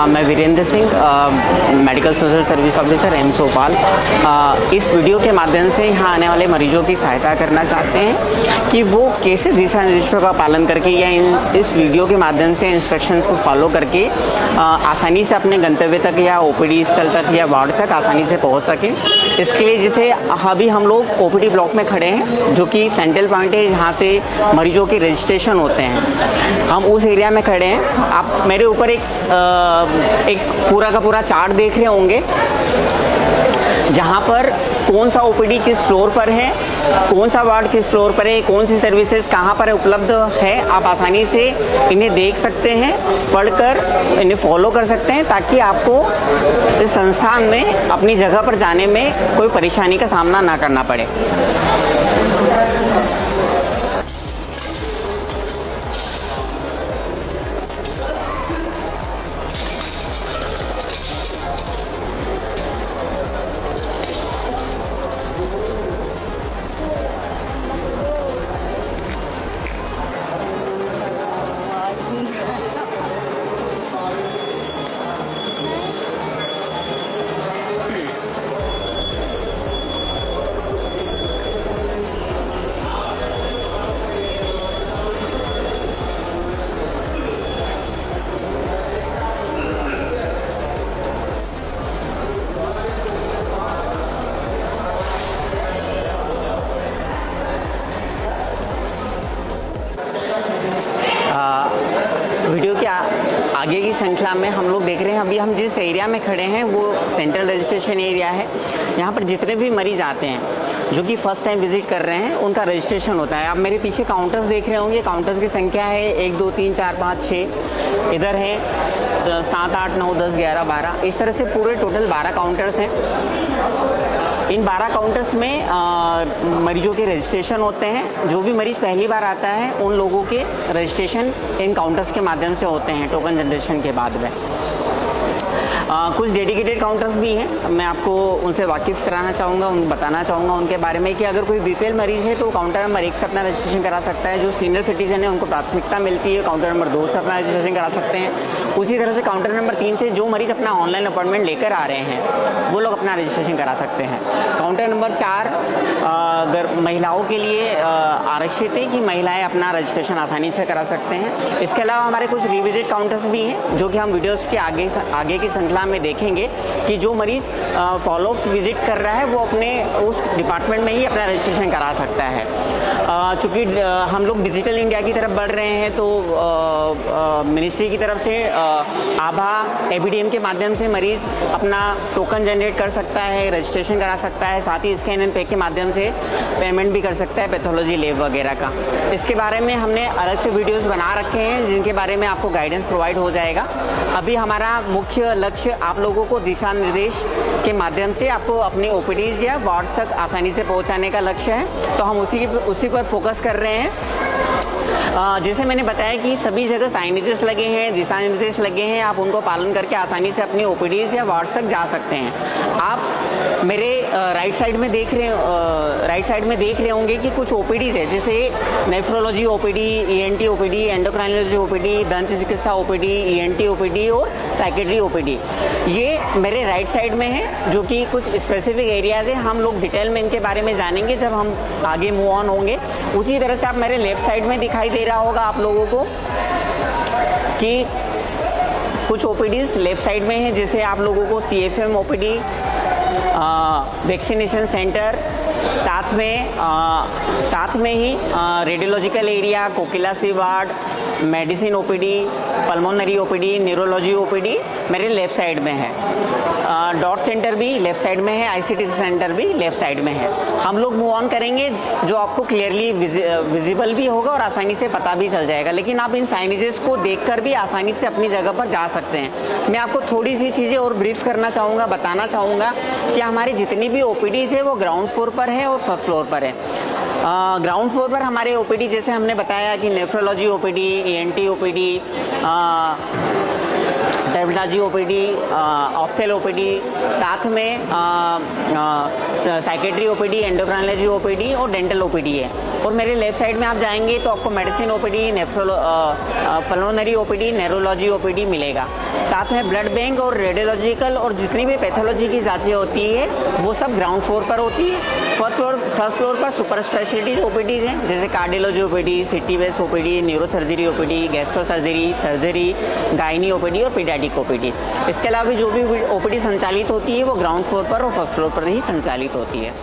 मैं Virendra Singh, medical social service officer AIIMS Bhopal. इस video के माध्यम से यहाँ आने वाले मरीजों की सहायता करना चाहते हैं कि वो कैसे दिशा निर्देशों का पालन करके या इस वीडियो के माध्यम से इंस्ट्रक्शंस को फॉलो करके आसानी से अपने गंतव्य तक या ओपीडी स्थल तक या वार्ड तक आसानी से पहुँच सकें। इसके लिए जैसे अभी हम लोग ओपीडी ब्लॉक में खड़े हैं, जो कि सेंट्रल पॉइंट है जहाँ से मरीजों के रजिस्ट्रेशन होते हैं। हम उस एरिया में खड़े हैं। आप मेरे ऊपर एक पूरा का पूरा चार्ट देख रहे होंगे, जहाँ पर कौन सा ओपीडी किस फ्लोर पर है, कौन सा वार्ड किस फ्लोर पर है, कौन सी सर्विसेज कहाँ पर उपलब्ध है। आप आसानी से इन्हें देख सकते हैं, पढ़कर इन्हें फॉलो कर सकते हैं, ताकि आपको इस संस्थान में अपनी जगह पर जाने में कोई परेशानी का सामना ना करना पड़े। वीडियो के आगे की श्रृंखला में हम लोग देख रहे हैं, अभी हम जिस एरिया में खड़े हैं वो सेंट्रल रजिस्ट्रेशन एरिया है। यहाँ पर जितने भी मरीज़ आते हैं जो कि फ़र्स्ट टाइम विज़िट कर रहे हैं, उनका रजिस्ट्रेशन होता है। आप मेरे पीछे काउंटर्स देख रहे होंगे, काउंटर्स की संख्या है 1 2 3 4 5 6, इधर है 7 8 9 10 11 12, इस तरह से पूरे टोटल 12 काउंटर्स हैं। इन 12 काउंटर्स में मरीजों के रजिस्ट्रेशन होते हैं। जो भी मरीज़ पहली बार आता है उन लोगों के रजिस्ट्रेशन इन काउंटर्स के माध्यम से होते हैं टोकन जनरेशन के बाद में। कुछ डेडिकेटेड काउंटर्स भी हैं, मैं आपको उनसे वाकिफ़ कराना चाहूँगा, बताना चाहूँगा उनके बारे में कि अगर कोई बीपीएल मरीज़ है तो काउंटर नंबर 1 से अपना रजिस्ट्रेशन करा सकता है। जो सीनियर सिटीजन है उनको प्राथमिकता मिलती है, काउंटर नंबर 2 से अपना रजिस्ट्रेशन करा सकते हैं। उसी तरह से काउंटर नंबर 3 से जो मरीज़ अपना ऑनलाइन अपॉइंटमेंट लेकर आ रहे हैं वो लोग अपना रजिस्ट्रेशन करा सकते हैं। काउंटर नंबर 4 अगर महिलाओं के लिए आरक्षित है कि महिलाएं अपना रजिस्ट्रेशन आसानी से करा सकते हैं। इसके अलावा हमारे कुछ रिविजिट काउंटर्स भी हैं, जो कि हम वीडियोस के आगे की श्रृंखला में देखेंगे कि जो मरीज़ फॉलोअप विजिट कर रहा है वो अपने उस डिपार्टमेंट में ही अपना रजिस्ट्रेशन करा सकता है। चूँकि हम लोग डिजिटल इंडिया की तरफ बढ़ रहे हैं, तो मिनिस्ट्री की तरफ से आभा एबीडीएम के माध्यम से मरीज़ अपना टोकन जनरेट कर सकता है, रजिस्ट्रेशन करा सकता है, साथ ही स्कैन एंड पे के माध्यम से पेमेंट भी कर सकता है पैथोलॉजी लैब वगैरह का। इसके बारे में हमने अलग से वीडियोस बना रखे हैं, जिनके बारे में आपको गाइडेंस प्रोवाइड हो जाएगा। अभी हमारा मुख्य लक्ष्य आप लोगों को दिशा निर्देश के माध्यम से आपको अपनी ओपीडीज या वार्ड्स तक आसानी से पहुंचाने का लक्ष्य है, तो हम उसी पर फोकस कर रहे हैं। जैसे मैंने बताया कि सभी जगह साइनेजेस लगे हैं, दिशा निर्देश लगे हैं, आप उनको पालन करके आसानी से अपनी ओपीडीज या वार्ड्स तक जा सकते हैं। आप मेरे राइट साइड में देख रहे होंगे कि कुछ ओपीडीज है, जैसे nephrology OPD, ENT OPD, endocrinology OPD, दंत चिकित्सा ओपीडी, ईएनटी ओपीडी और साइकेट्री ओपीडी। ये मेरे राइट साइड में है, जो कि कुछ स्पेसिफिक एरियाज़ है। हम लोग डिटेल में इनके बारे में जानेंगे जब हम आगे मूव ऑन होंगे। उसी तरह से आप मेरे लेफ्ट साइड में दिखाई दे रहा होगा आप लोगों को कि कुछ ओपीडीज लेफ्ट साइड में है, जैसे आप लोगों को सीएफएम ओपीडी, वैक्सीनेशन सेंटर, साथ में ही रेडियोलॉजिकल एरिया, कोकिलासी ward, medicine OPD, pulmonary OPD, neurology OPD मेरे लेफ़्ट साइड में है। डॉट सेंटर भी लेफ़्ट साइड में है, आईसीटी सेंटर भी लेफ़्ट साइड में है। हम लोग मूव ऑन करेंगे, जो आपको क्लियरली विजिबल भी होगा और आसानी से पता भी चल जाएगा। लेकिन आप इन साइनेजेस को देखकर भी आसानी से अपनी जगह पर जा सकते हैं। मैं आपको थोड़ी सी चीज़ें और ब्रीफ करना चाहूँगा, बताना चाहूँगा कि हमारी जितनी भी ओपीडीज है वो ग्राउंड फ्लोर पर है और फर्स्ट फ्लोर पर है। ग्राउंड फ्लोर पर हमारे ओपीडी, जैसे हमने बताया कि nephrology OPD, ENT OPD, dermatology OPD, ophthal OPD, साथ में साइकेट्री ओपीडी, एंडोक्राइनोलॉजी ओपीडी और डेंटल ओपीडी है। और मेरे लेफ्ट साइड में आप जाएंगे तो आपको medicine OPD, pulmonary OPD, neurology OPD मिलेगा। साथ में ब्लड बैंक और रेडियोलॉजिकल और जितनी भी पैथोलॉजी की जांचें होती है वो सब ग्राउंड फ्लोर पर होती है। फर्स्ट फ्लोर पर सुपर स्पेशलिटीज ओपीडीज हैं, जैसे cardiology OPD, city base OPD, neuro surgery OPD, gastro surgery, gynae OPD और पीडियाट्रिक ओपीडी। इसके अलावा जो भी ओपीडी संचालित होती है वो ग्राउंड फ्लोर पर और फर्स्ट फ्लोर पर ही संचालित होती है।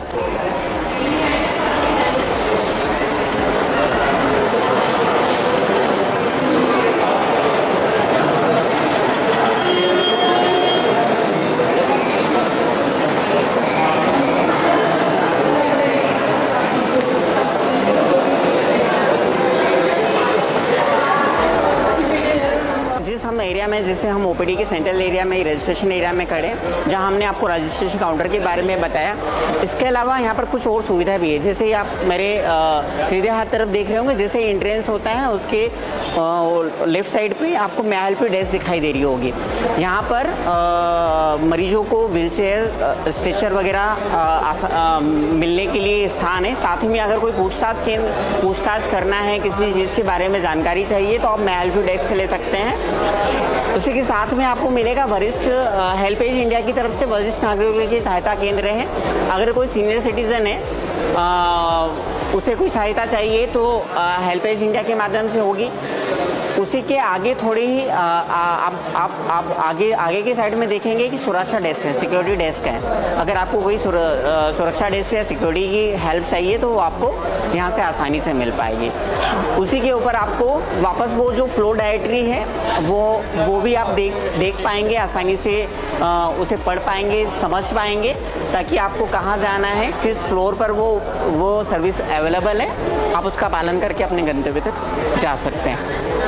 एरिया में जिसे हम ओपीडी के सेंट्रल एरिया में रजिस्ट्रेशन एरिया में खड़े, जहां हमने आपको रजिस्ट्रेशन काउंटर के बारे में बताया। इसके अलावा यहाँ पर कुछ और सुविधा भी है, जैसे आप मेरे सीधे हाथ तरफ देख रहे होंगे, जैसे एंट्रेंस होता है उसके लेफ्ट साइड पे आपको MyHealth डेस्क दिखाई दे रही होगी। यहाँ पर मरीजों को व्हीलचेयर, स्ट्रेचर वगैरह मिलने के लिए स्थान है। साथ ही में अगर कोई पूछताछ करना है, किसी चीज़ के बारे में जानकारी चाहिए तो आप MyHealth डेस्क से ले सकते हैं। उसी के साथ में आपको मिलेगा वरिष्ठ हेल्पेज इंडिया की तरफ से वरिष्ठ नागरिकों की सहायता केंद्र है। अगर कोई सीनियर सिटीजन है, उसे कोई सहायता चाहिए तो हेल्पेज इंडिया के माध्यम से होगी। उसी के आगे थोड़ी ही आप आगे की साइड में देखेंगे कि सुरक्षा डेस्क है, सिक्योरिटी डेस्क है। अगर आपको कोई सुरक्षा डेस्क या सिक्योरिटी की हेल्प चाहिए तो आपको यहाँ से आसानी से मिल पाएगी। उसी के ऊपर आपको वापस वो जो फ्लो डायरेक्टरी है वो भी आप देख पाएंगे आसानी से, उसे पढ़ पाएंगे, समझ पाएंगे, ताकि आपको कहाँ जाना है, किस फ्लोर पर वो सर्विस अवेलेबल है, आप उसका पालन करके अपने गंतव्य तक जा सकते हैं।